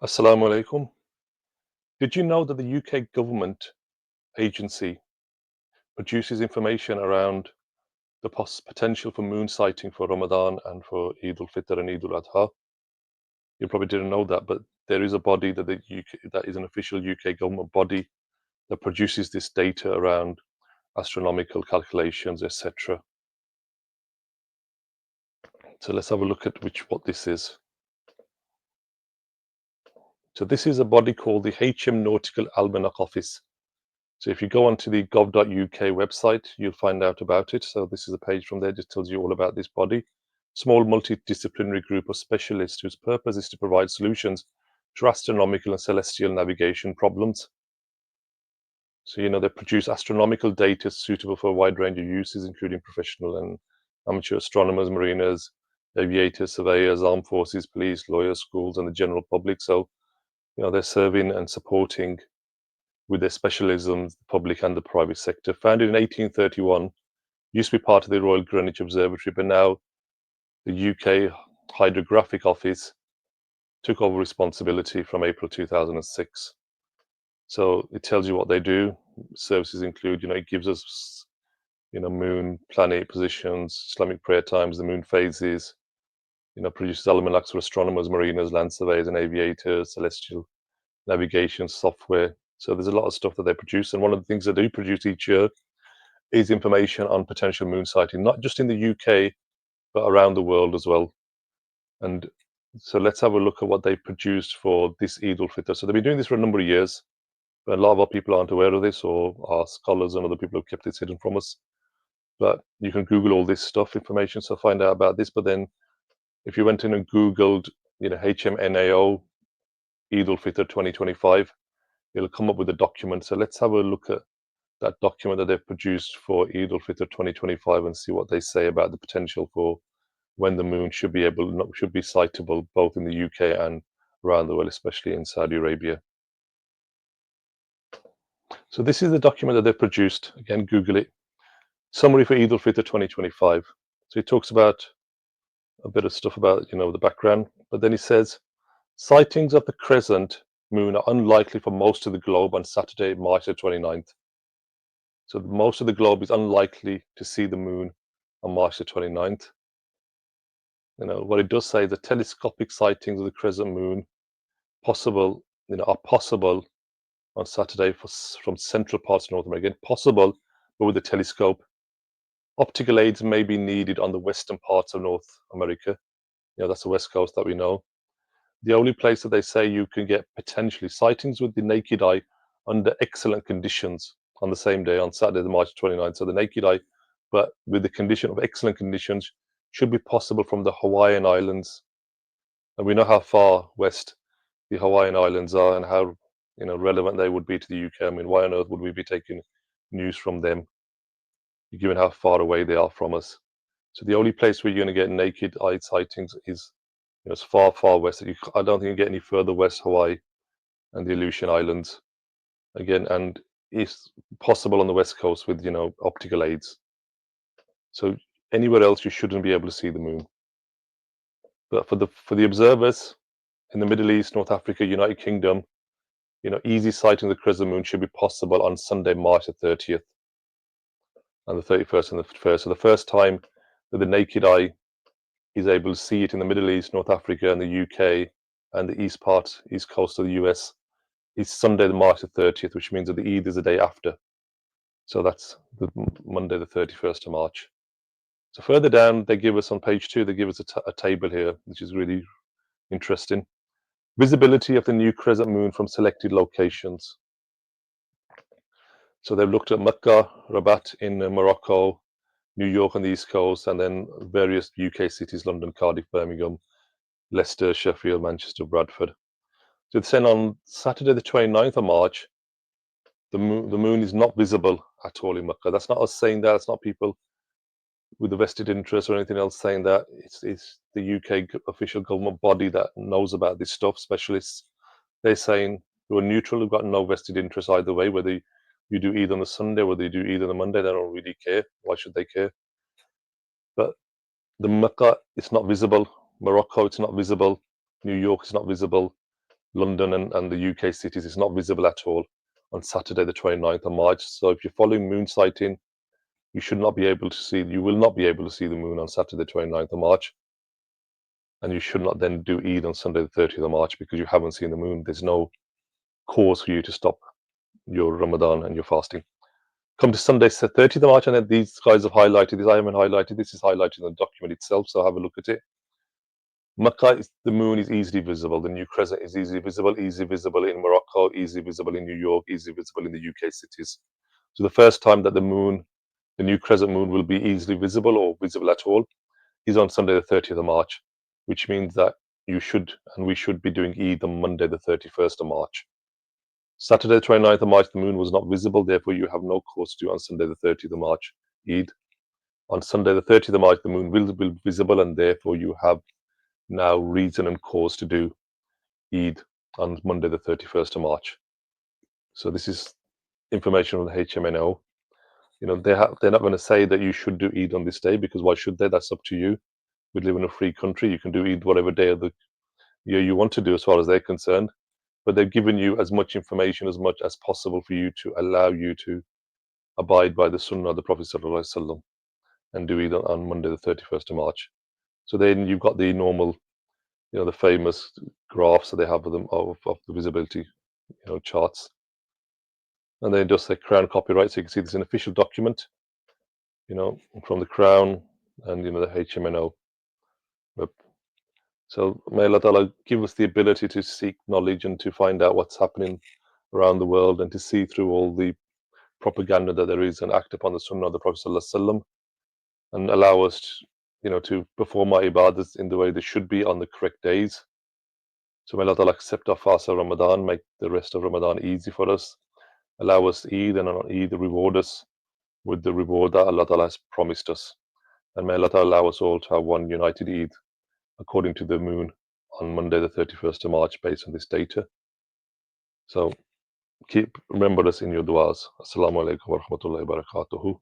Assalamu alaikum. Did you know that the UK government agency produces information around the potential for moon sighting for Ramadan and for Eid al Fitr and Eid al Adha? You probably didn't know that, but there is a body that that is an official UK government body that produces this data around astronomical calculations, etc. So let's have a look at what this is. So this is a body called the Nautical Almanac Office. So if you go onto the Gov.uk website, you'll find out about it. So this is a page from there, just tells you all about this body. Small multidisciplinary group of specialists whose purpose is to provide solutions to astronomical and celestial navigation problems. So, they produce astronomical data suitable for a wide range of uses, including professional and amateur astronomers, mariners, aviators, surveyors, armed forces, police, lawyers, schools, and the general public. So, they're serving and supporting with their specialisms, the public and the private sector. Founded in 1831, used to be part of the Royal Greenwich Observatory, but now the UK Hydrographic Office took over responsibility from April 2006. So it tells you what they do. Services include, it gives us, moon, planet positions, Islamic prayer times, the moon phases, produces almanacs for astronomers, mariners, land surveyors and aviators, celestial navigation software. So there's a lot of stuff that they produce. And one of the things they do produce each year is information on potential moon sighting, not just in the UK, but around the world as well. And so let's have a look at what they produced for this Eid al Fitr. So they've been doing this for a number of years, but a lot of our people aren't aware of this, or our scholars and other people have kept this hidden from us. But you can Google all this information, so find out about this. But then if you went in and Googled, HMNAO Eid al Fitr 2025, it'll come up with a document. So let's have a look at that document that they've produced for Eid al Fitr 2025 and see what they say about the potential for when the moon should be sightable both in the UK and around the world, especially in Saudi Arabia. So this is the document that they've produced. Again, Google it. Summary for Eid al Fitr 2025. So it talks about a bit of stuff about the background, but then it says sightings of the crescent moon are unlikely for most of the globe on Saturday, March the 29th. So most of the globe is unlikely to see the moon on March the 29th. What it does say, the telescopic sightings of the crescent moon are possible on Saturday from central parts of North America. Again, possible, but with a telescope. Optical aids may be needed on the western parts of North America. That's the west coast that we know. The only place that they say you can get potentially sightings with the naked eye under excellent conditions on the same day, on Saturday, March 29th. So the naked eye, but with the condition of excellent conditions, should be possible from the Hawaiian Islands. And we know how far west the Hawaiian Islands are and how relevant they would be to the UK. I mean, why on earth would we be taking news from them, given how far away they are from us? So the only place where you're going to get naked eye sightings is it's far, far west. I don't think you get any further west, Hawaii and the Aleutian Islands. Again, and it's possible on the west coast with optical aids. So anywhere else you shouldn't be able to see the moon. But for the observers in the Middle East, North Africa, United Kingdom, easy sighting of the crescent moon should be possible on Sunday, March the 30th, and the 31st and the 1st. So the first time that the naked eye is able to see it in the Middle East, North Africa, and the UK, and the east coast of the US is Sunday, March the 30th, which means that the Eid is the day after. So that's the Monday, the 31st of March. So further down, they give us on page 2, they give us a table here, which is really interesting. Visibility of the new crescent moon from selected locations. So they've looked at Mecca, Rabat in Morocco, New York on the East Coast, and then various UK cities, London, Cardiff, Birmingham, Leicester, Sheffield, Manchester, Bradford. So it's saying on Saturday, the 29th of March, the moon is not visible at all in Mecca. That's not us saying that. It's not people with a vested interest or anything else saying that. It's the UK official government body that knows about this stuff, specialists. They're saying who are neutral, who've got no vested interest either way, whether you do Eid on the Sunday, whether you do Eid on the Monday, they don't really care. Why should they care? But the Mecca, it's not visible. Morocco, it's not visible. New York, it's not visible. London and the UK cities, it's not visible at all on Saturday the 29th of March. So if you're following moon sighting, you will not be able to see the moon on Saturday the 29th of March. And you should not then do Eid on Sunday the 30th of March because you haven't seen the moon. There's no cause for you to stop your Ramadan and your fasting. Come to Sunday, 30th of March, and then these guys have highlighted this. I haven't highlighted this. Is highlighted in the document itself, so have a look at it. Makkah, the moon is easily visible. The new crescent is easily visible in Morocco, easily visible in New York, easily visible in the UK cities. So the first time that the new crescent moon will be easily visible or visible at all is on Sunday the 30th of March, which means that we should be doing Eid on Monday the 31st of March. Saturday the 29th of March, the moon was not visible, therefore you have no cause to do on Sunday the 30th of March Eid. On Sunday the 30th of March, the moon will be visible, and therefore you have now reason and cause to do Eid on Monday the 31st of March. So this is information from the HMNO. They're not going to say that you should do Eid on this day, because why should they? That's up to you. We live in a free country. You can do Eid whatever day of the year you want to do as far as they're concerned. But they've given you as much information as much as possible for you to allow you to abide by the Sunnah of the Prophet ﷺ and do Eid on Monday the 31st of March. So then you've got the normal, the famous graphs that they have of them of the visibility, charts. And then just say Crown copyright, so you can see this is an official document, from the Crown and the HMNO. So may Allah Ta'ala give us the ability to seek knowledge and to find out what's happening around the world and to see through all the propaganda that there is and act upon the Sunnah of the Prophet ﷺ, and allow us, to perform our ibadahs in the way they should be on the correct days. So may Allah Ta'ala accept our fast of Ramadan, make the rest of Ramadan easy for us, allow us Eid, and on Eid reward us with the reward that Allah Ta'ala has promised us. And may Allah Ta'ala allow us all to have one united Eid according to the moon on Monday the 31st of March based on this data. So remember us in your du'as. Assalamu alaikum wa rahmatullahi wa barakatuhu.